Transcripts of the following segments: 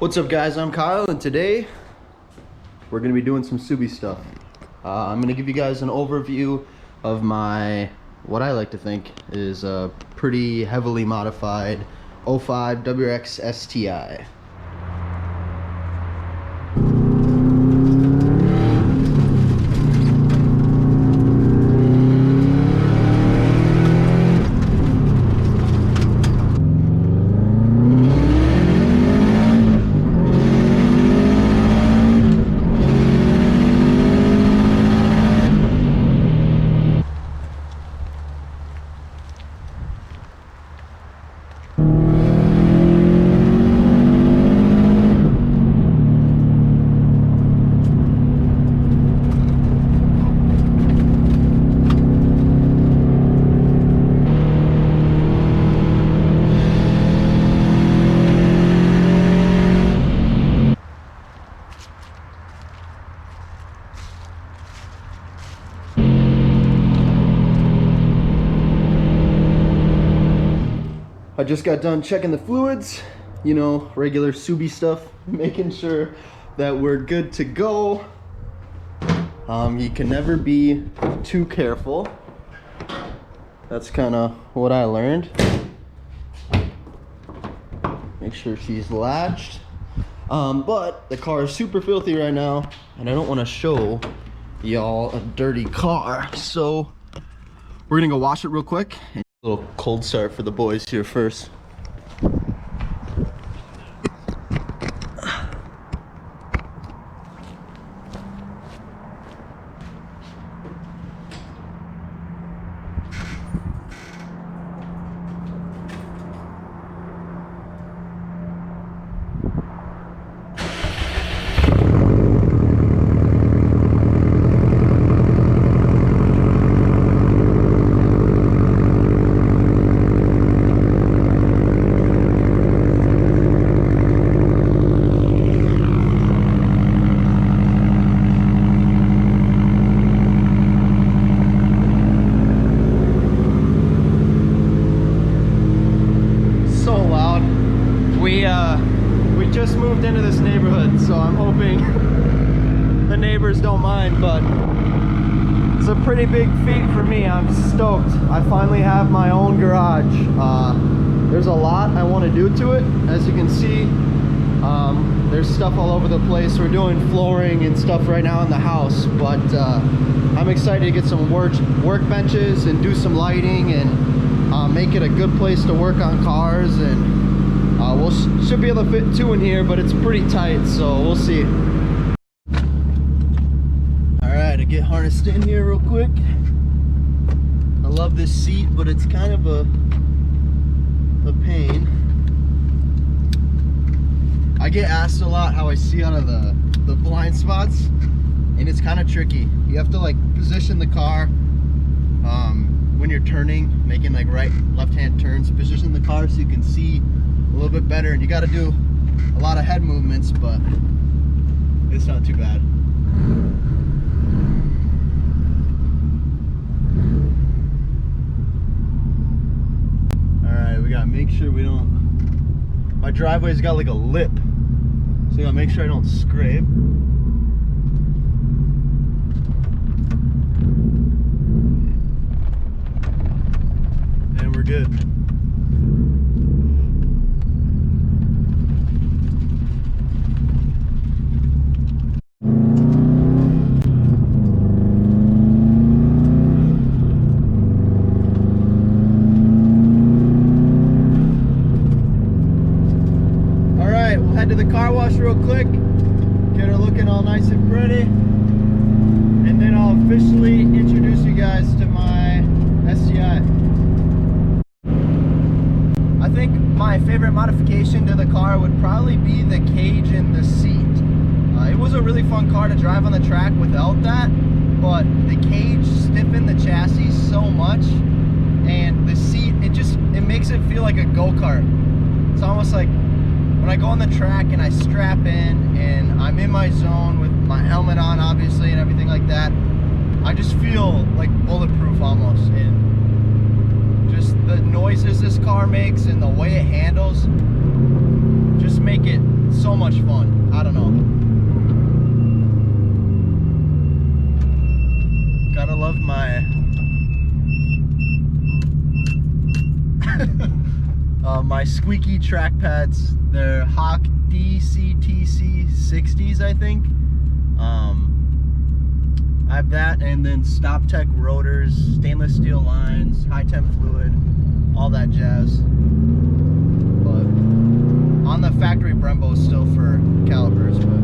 What's up guys, I'm Kyle and today we're going to be doing some Subi stuff. I'm going to give you guys an overview of my, what I like to think is a pretty heavily modified 05 WRX STi. I just got done checking the fluids, you know, regular Subi stuff, making sure that we're good to go. You can never be too careful. That's kind of what I learned. Make sure she's latched. But the car is super filthy right now, and I don't want to show y'all a dirty car. So we're gonna go wash it real quick. A little cold start for the boys here first. We just moved into this neighborhood, so I'm hoping the neighbors don't mind, but it's a pretty big feat for me. I'm stoked. I finally have my own garage. There's a lot I want to do to it. As you can see, there's stuff all over the place. We're doing flooring and stuff right now in the house, but I'm excited to get some workbenches and do some lighting and make it a good place to work on cars. And we should be able to fit two in here, but it's pretty tight, so we'll see. Alright, I get harnessed in here real quick. I love this seat, but it's kind of a pain. I get asked a lot how I see out of the blind spots, and it's kind of tricky. You have to like position the car when you're turning, making like right, left-hand turns, position the car so you can see a little bit better, and you got to do a lot of head movements, but it's not too bad. Alright, we gotta make sure we don't, my driveway's got like a lip, so I gotta make sure I don't scrape. And we're good. Head to the car wash real quick, get her looking all nice and pretty, and then I'll officially introduce you guys to my STi. I think my favorite modification to the car would probably be the cage and the seat. It was a really fun car to drive on the track without that, but the cage stiffened the chassis so much, and the seat, it makes it feel like a go-kart. It's almost like when I go on the track and I strap in and I'm in my zone with my helmet on, obviously, and everything like that, I just feel like bulletproof almost. And just the noises this car makes and the way it handles just make it so much fun. I don't know. Gotta love my my squeaky track pads. They're Hawk DCTC 60s, I think. I have that, and then Stop Tech rotors, stainless steel lines, high temp fluid, all that jazz. But on the factory Brembo still for calipers, but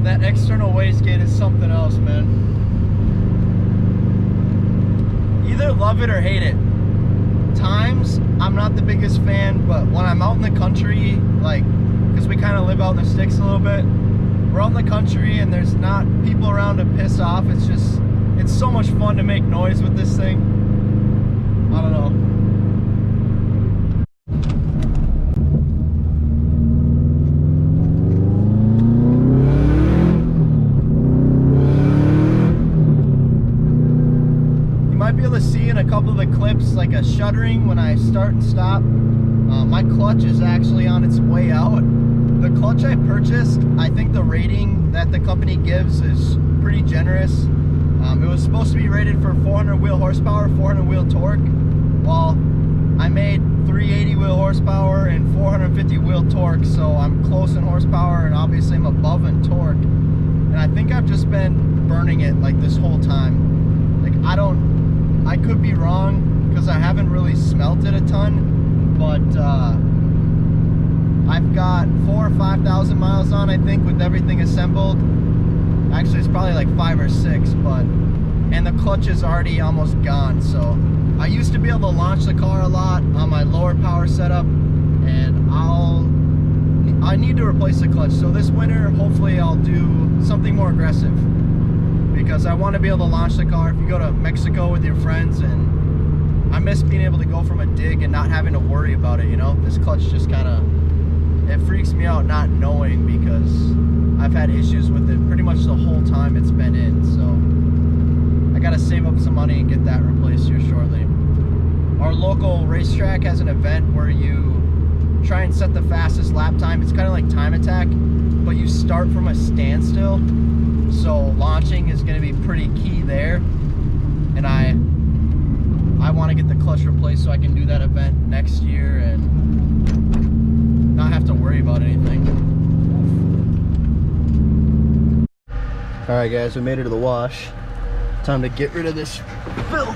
that external wastegate is something else, man. Either love it or hate it. Times I'm not the biggest fan, but when I'm out in the country, like, because we kind of live out in the sticks a little bit, we're out in the country and there's not people around to piss off. It's so much fun to make noise with this thing. I don't know. Be able to see in a couple of the clips like a shuddering when I start and stop. My clutch is actually on its way out. The clutch I purchased, I think the rating that the company gives is pretty generous. It was supposed to be rated for 400 wheel horsepower, 400 wheel torque. Well, I made 380 wheel horsepower and 450 wheel torque, so I'm close in horsepower and obviously I'm above in torque. And I think I've just been burning it like this whole time. Like, I could be wrong because I haven't really smelt it a ton, but I've got 4,000 or 5,000 miles on, I think, with everything assembled. Actually, it's probably like 5 or 6, but and the clutch is already almost gone. So I used to be able to launch the car a lot on my lower power setup, and I need to replace the clutch. So this winter, hopefully, I'll do something more aggressive, because I want to be able to launch the car if you go to Mexico with your friends, and I miss being able to go from a dig and not having to worry about it, you know? This clutch just kind of, it freaks me out not knowing, because I've had issues with it pretty much the whole time it's been in, so I gotta save up some money and get that replaced here shortly. Our local racetrack has an event where you try and set the fastest lap time. It's kind of like Time Attack, but you start from a standstill. So launching is going to be pretty key there, and I want to get the clutch replaced so I can do that event next year and not have to worry about anything. All right, guys, we made it to the wash. Time to get rid of this filth.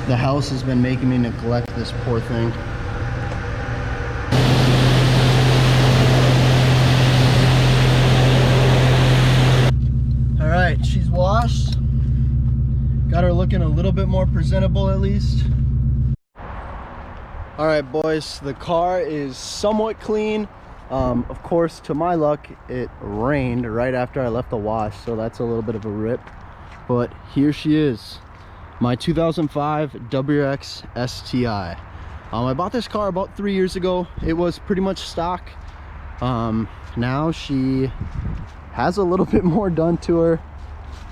The house has been making me neglect this poor thing. Alright, she's washed. Got her looking a little bit more presentable at least. Alright, boys, the car is somewhat clean. Of course, to my luck, it rained right after I left the wash, so that's a little bit of a rip. But here she is, my 2005 WRX STi. I bought this car about 3 years ago. It was pretty much stock. Now she has a little bit more done to her,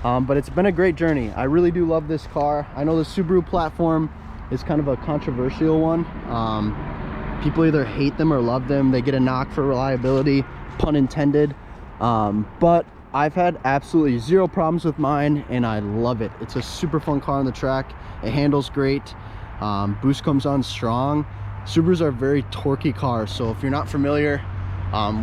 but it's been a great journey. I really do love this car. I know the Subaru platform is kind of a controversial one. People either hate them or love them. They get a knock for reliability, pun intended. But I've had absolutely zero problems with mine, and I love it. It's a super fun car on the track. It handles great. Boost comes on strong. Subarus are very torquey cars, so if you're not familiar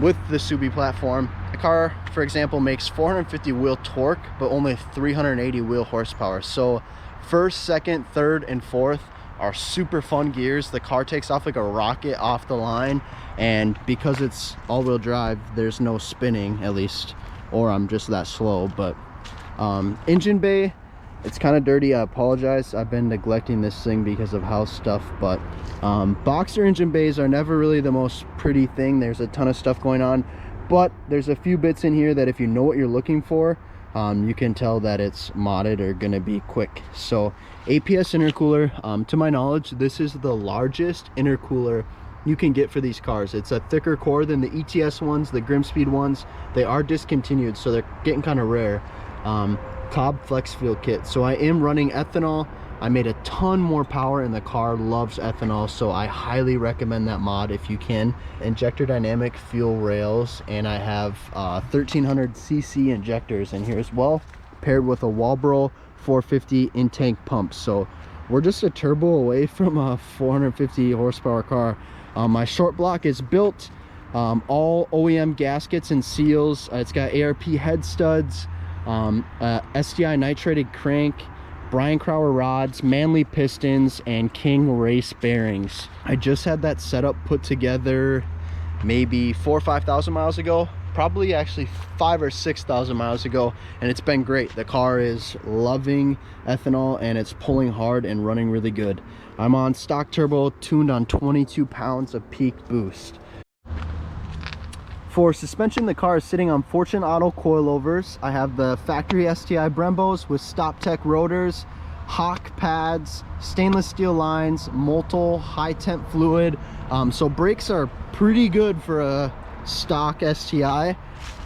with the Subi platform, the car, for example, makes 450 wheel torque, but only 380 wheel horsepower. So first, second, third, and fourth are super fun gears. The car takes off like a rocket off the line, and because it's all-wheel drive, there's no spinning, at least, or I'm just that slow. But engine bay, it's kind of dirty. I apologize. I've been neglecting this thing because of house stuff, but boxer engine bays are never really the most pretty thing. There's a ton of stuff going on, but there's a few bits in here that if you know what you're looking for, you can tell that it's modded or gonna be quick. So APS intercooler, to my knowledge, this is the largest intercooler you can get for these cars. It's a thicker core than the ETS ones, the Grimspeed ones. They are discontinued, so they're getting kind of rare. Cobb flex fuel kit. So I am running ethanol. I made a ton more power, and the car loves ethanol, so I highly recommend that mod if you can. Injector dynamic fuel rails, and I have 1300cc injectors in here as well, paired with a Walbro 450 in-tank pump. So we're just a turbo away from a 450 horsepower car. My short block is built, all OEM gaskets and seals. It's got ARP head studs, STi nitrated crank, Brian Crower rods, Manley pistons, and King race bearings. I just had that setup put together maybe 4,000 or 5,000 miles ago, probably actually 5,000 or 6,000 miles ago, and it's been great. The car is loving ethanol, and it's pulling hard and running really good. I'm on stock turbo, tuned on 22 pounds of peak boost. For suspension, the car is sitting on Fortune Auto coilovers. I have the factory STi Brembos with Stop Tech rotors, Hawk pads, stainless steel lines, Multil high temp fluid. So brakes are pretty good for a stock STi.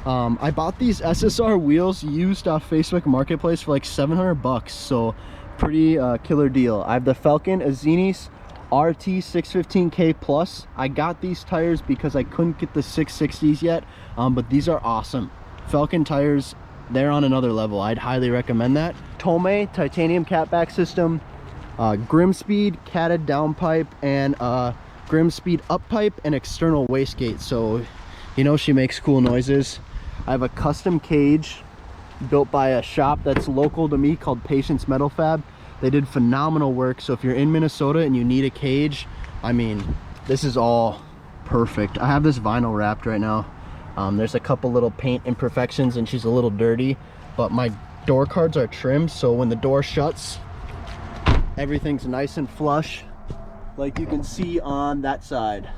I bought these SSR wheels used off Facebook Marketplace for like 700 bucks. So pretty killer deal. I have the Falcon Azinis RT 615K Plus. I got these tires because I couldn't get the 660s yet, but these are awesome. Falcon tires, they're on another level. I'd highly recommend that. Tomei titanium catback system, Grimspeed catted downpipe, and Grimspeed up pipe and external wastegate. So you know she makes cool noises. I have a custom cage built by a shop that's local to me called Patience Metal Fab. They did phenomenal work. So if you're in Minnesota and you need a cage, I mean, this is all perfect. I have this vinyl wrapped right now. There's a couple little paint imperfections and she's a little dirty, but my door cards are trimmed, so when the door shuts, everything's nice and flush, like you can see on that side.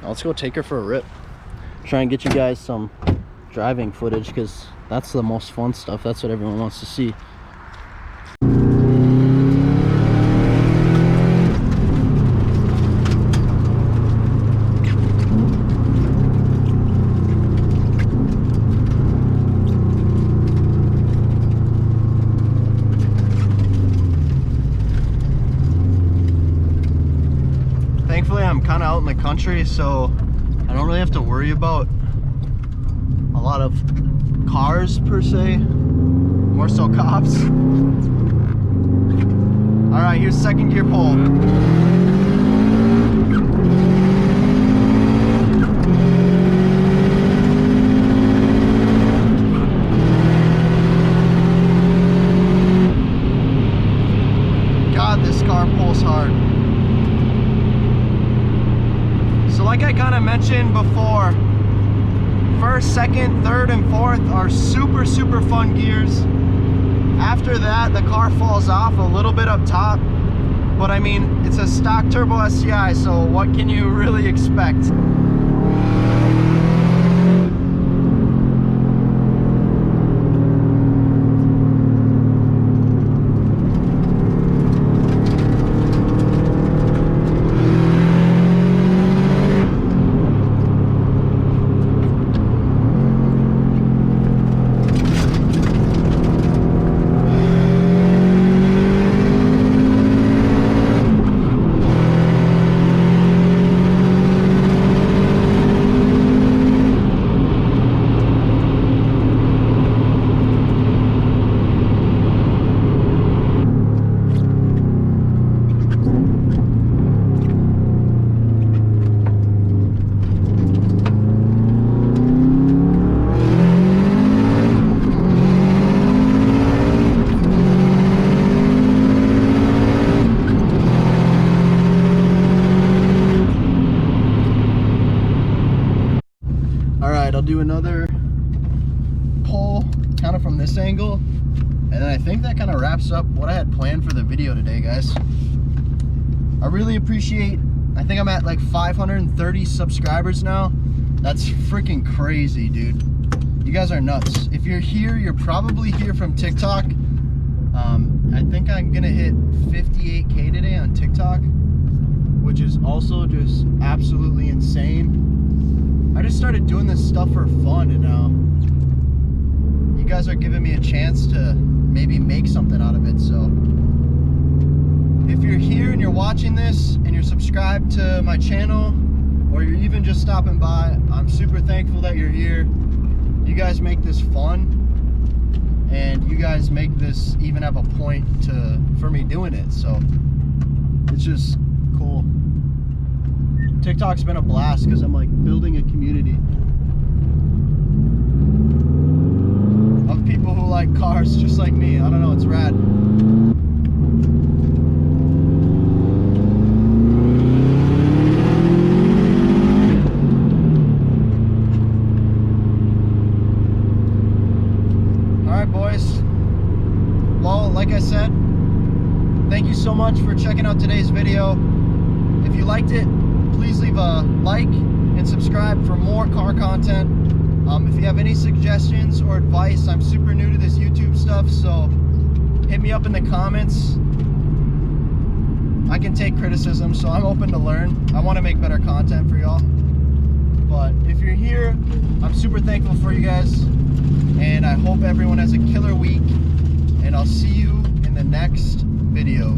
Now let's go take her for a rip. Try and get you guys some driving footage, because that's the most fun stuff. That's what everyone wants to see. Thankfully I'm kind of out in the country, so I don't really have to worry about a lot of cars per se, more so cops. All right, here's second gear pull. God, this car pulls hard. So like I kind of mentioned before, first, second, third, and fourth are super fun gears. After that, the car falls off a little bit up top, but I mean, it's a stock turbo STi, so what can you really expect? I'll do another pull kind of from this angle, and then I think that kind of wraps up what I had planned for the video today, guys. I really appreciate, I think I'm at like 530 subscribers now. That's freaking crazy, dude. You guys are nuts. If you're here, you're probably here from TikTok. I think I'm gonna hit 58K today on TikTok, which is also just absolutely insane. I just started doing this stuff for fun, and you guys are giving me a chance to maybe make something out of it. So if you're here and you're watching this and you're subscribed to my channel, or you're even just stopping by, I'm super thankful that you're here. You guys make this fun, and you guys make this even have a point for me doing it. So it's just cool. TikTok's been a blast because I'm like building a community of people who like cars just like me. I don't know, it's rad. Like I said, thank you so much for checking out today's video. If you liked it, please leave a like and subscribe for more car content. If you have any suggestions or advice, I'm super new to this YouTube stuff, so hit me up in the comments. I can take criticism, so I'm open to learn. I want to make better content for y'all. But if you're here, I'm super thankful for you guys, and I hope everyone has a killer week. And I'll see you in the next video.